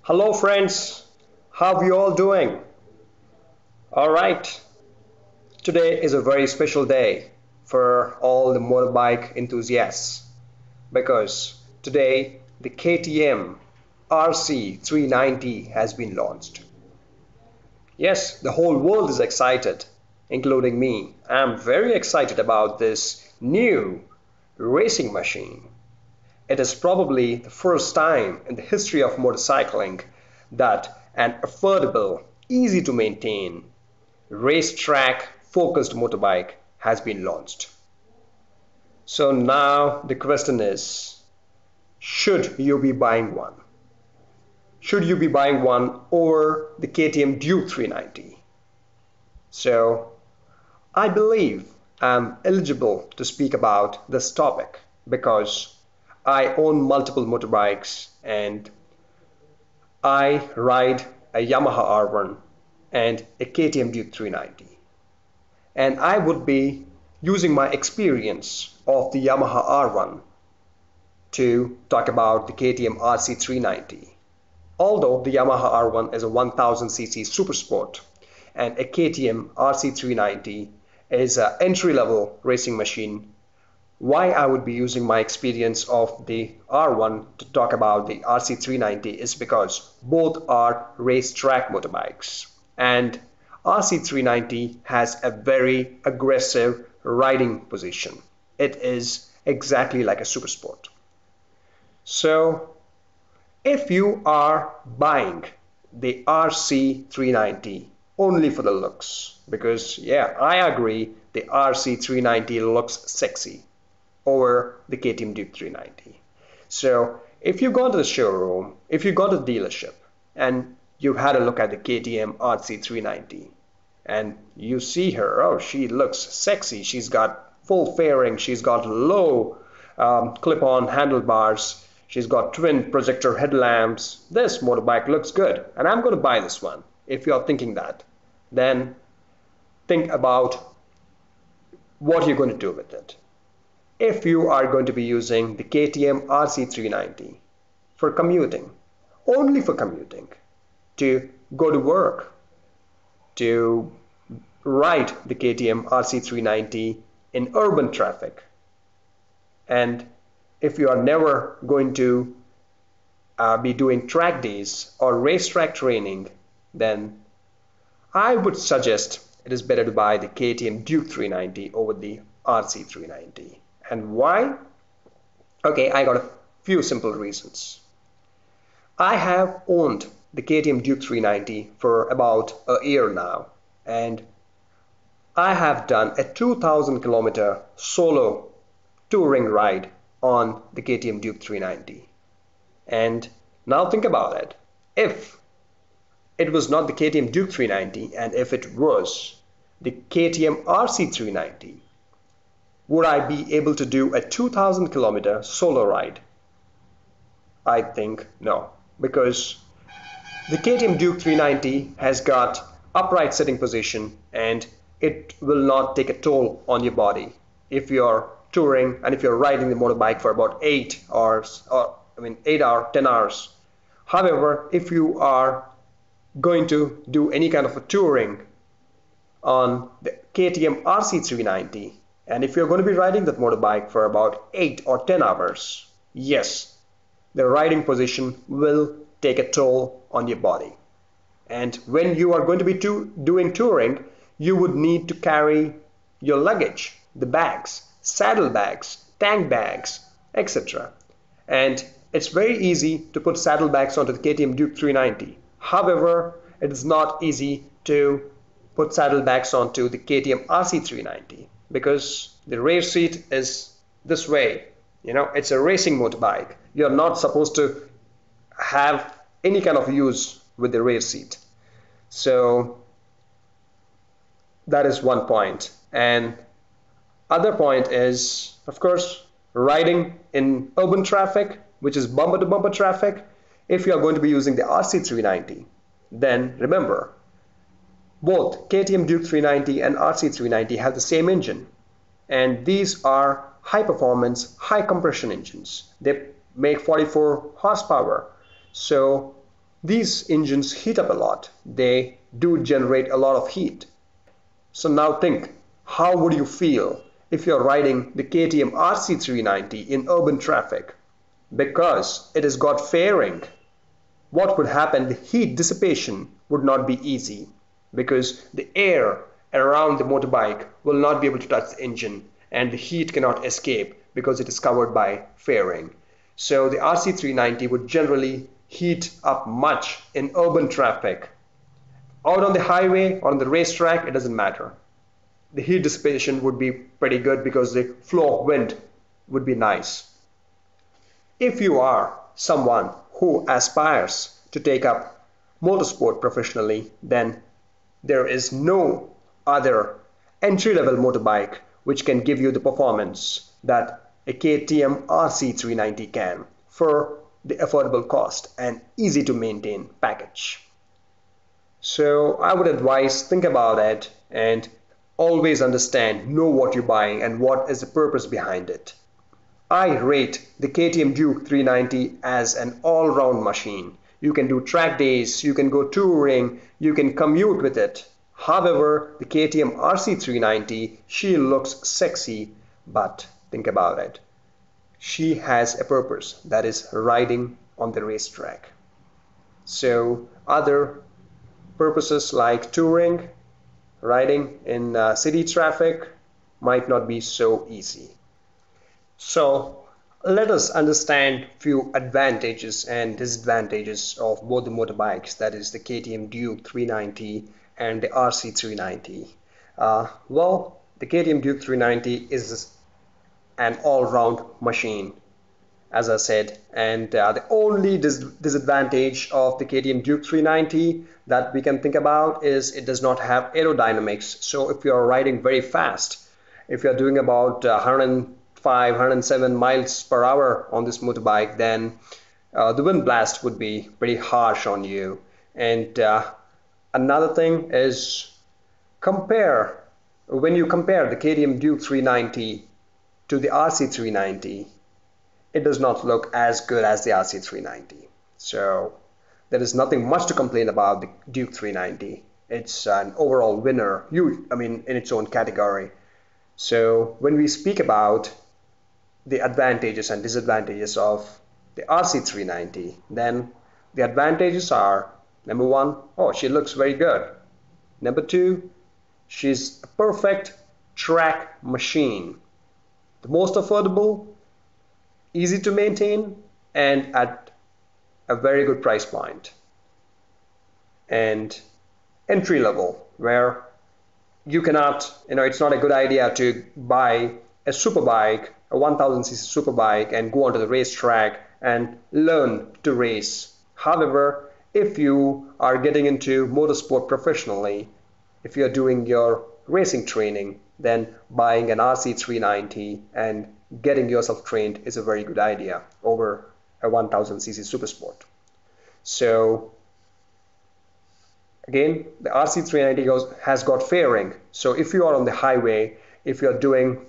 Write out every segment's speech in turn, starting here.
Hello friends, how you all doing? All right, today is a very special day for all the motorbike enthusiasts because today the KTM RC 390 has been launched. Yes, the whole world is excited, including me. I'm very excited about this new racing machine. It is probably the first time in the history of motorcycling that an affordable, easy to maintain, racetrack focused motorbike has been launched. So now the question is, should you be buying one? Should you be buying one over the KTM Duke 390? So I believe I'm eligible to speak about this topic because I own multiple motorbikes and I ride a Yamaha R1 and a KTM Duke 390. And I would be using my experience of the Yamaha R1 to talk about the KTM RC 390. Although the Yamaha R1 is a 1000cc super sport and a KTM RC 390 is an entry-level racing machine, why I would be using my experience of the R1 to talk about the RC 390 is because both are racetrack motorbikes and RC 390 has a very aggressive riding position. It is exactly like a super sport. So if you are buying the RC 390 only for the looks, because yeah, I agree the RC 390 looks sexy over the KTM Duke 390. So if you go to the showroom, if you go to the dealership and you've had a look at the KTM RC 390 and you see her, oh, she looks sexy, she's got full fairing, she's got low clip-on handlebars, she's got twin projector headlamps, this motorbike looks good and I'm going to buy this one. If you're thinking that, then think about what you're going to do with it. If you are going to be using the KTM RC 390 for commuting, only for commuting, to go to work, to ride the KTM RC 390 in urban traffic, and if you are never going to be doing track days or racetrack training, then I would suggest it is better to buy the KTM Duke 390 over the RC 390. And why? Okay, I got a few simple reasons. I have owned the KTM Duke 390 for about a year now, and I have done a 2000-kilometer solo touring ride on the KTM Duke 390. And now think about it. If it was not the KTM Duke 390 and if it was the KTM RC 390, would I be able to do a 2000-kilometer solo ride? I think no, because the KTM Duke 390 has got upright sitting position and it will not take a toll on your body if you're touring and if you're riding the motorbike for about 8 hours, or 8 hours, 10 hours. However, if you are going to do any kind of a touring on the KTM RC 390, and if you're going to be riding that motorbike for about 8 or 10 hours, yes, the riding position will take a toll on your body. And when you are going to be doing touring, you would need to carry your luggage, the bags, saddlebags, tank bags, etc. And it's very easy to put saddlebags onto the KTM Duke 390. However, it is not easy to put saddlebags onto the KTM RC 390 because the rear seat is this way. It's a racing motorbike. You're not supposed to have any kind of use with the rear seat. So that is one point. And other point is, of course, riding in urban traffic, which is bumper to bumper traffic. If you are going to be using the RC 390, then remember, both KTM Duke 390 and RC 390 have the same engine, and these are high performance, high compression engines. They make 44 horsepower. So These engines heat up a lot. They do generate a lot of heat. So now think, how would you feel if you're riding the KTM RC 390 in urban traffic? Because it has got fairing. What would happen? The heat dissipation would not be easy because the air around the motorbike will not be able to touch the engine and the heat cannot escape because it is covered by fairing. So the RC 390 would generally heat up much in urban traffic. Out on the highway or on the racetrack, it doesn't matter. The heat dissipation would be pretty good because the flow of wind would be nice. If you are someone who aspires to take up motorsport professionally, then there is no other entry-level motorbike which can give you the performance that a KTM RC 390 can for the affordable cost and easy to maintain package. So I would advise, think about it and always understand, know what you're buying and what is the purpose behind it. I rate the KTM Duke 390 as an all-round machine. You can do track days, you can go touring, you can commute with it. However, the KTM RC 390, she looks sexy, but think about it. She has a purpose, that is riding on the racetrack. So other purposes like touring, riding in city traffic might not be so easy. So let us understand few advantages and disadvantages of both the motorbikes, that is the KTM Duke 390 and the RC 390. Well, the KTM Duke 390 is an all-round machine, as I said, and the only disadvantage of the KTM Duke 390 that we can think about is it does not have aerodynamics. So if you are riding very fast, if you are doing about 105, 107 miles per hour on this motorbike, then the wind blast would be pretty harsh on you. And another thing is when you compare the KTM Duke 390 to the RC 390, it does not look as good as the RC 390. So there is nothing much to complain about the Duke 390. It's an overall winner, in its own category. So when we speak about the advantages and disadvantages of the RC 390, then the advantages are, number one, oh, she looks very good. Number two, she's a perfect track machine. The most affordable, easy to maintain, and at a very good price point. And entry level, where you cannot, it's not a good idea to buy a superbike, a 1000cc superbike, and go onto the racetrack and learn to race. However, if you are getting into motorsport professionally, if you're doing your racing training, then buying an RC 390 and getting yourself trained is a very good idea over a 1000cc Supersport. So again, the RC 390 has got fairing. So if you are on the highway, if you're doing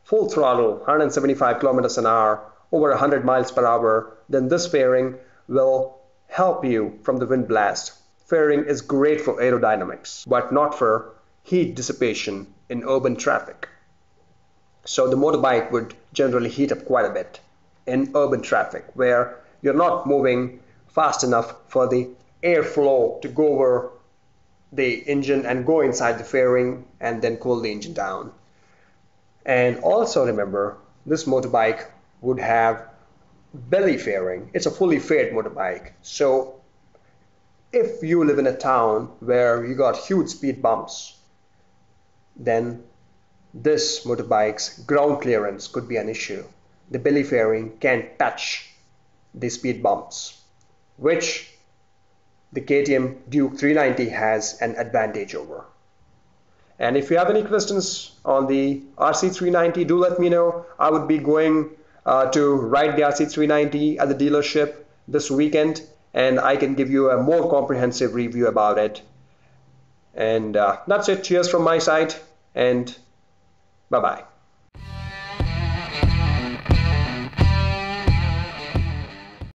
full throttle, 175 kilometers an hour, over 100 miles per hour, then this fairing will help you from the wind blast. Fairing is great for aerodynamics, but not for heat dissipation in urban traffic. So the motorbike would generally heat up quite a bit in urban traffic where you're not moving fast enough for the airflow to go over the engine and go inside the fairing and then cool the engine down. And also remember, this motorbike would have belly fairing. It's a fully faired motorbike. So if you live in a town where you got huge speed bumps, then this motorbike's ground clearance could be an issue. The belly fairing can't touch the speed bumps, which the KTM Duke 390 has an advantage over. And if you have any questions on the RC 390, do let me know. I would be going to ride the RC 390 at the dealership this weekend, and I can give you a more comprehensive review about it. And that's it. Cheers from my side, and bye-bye.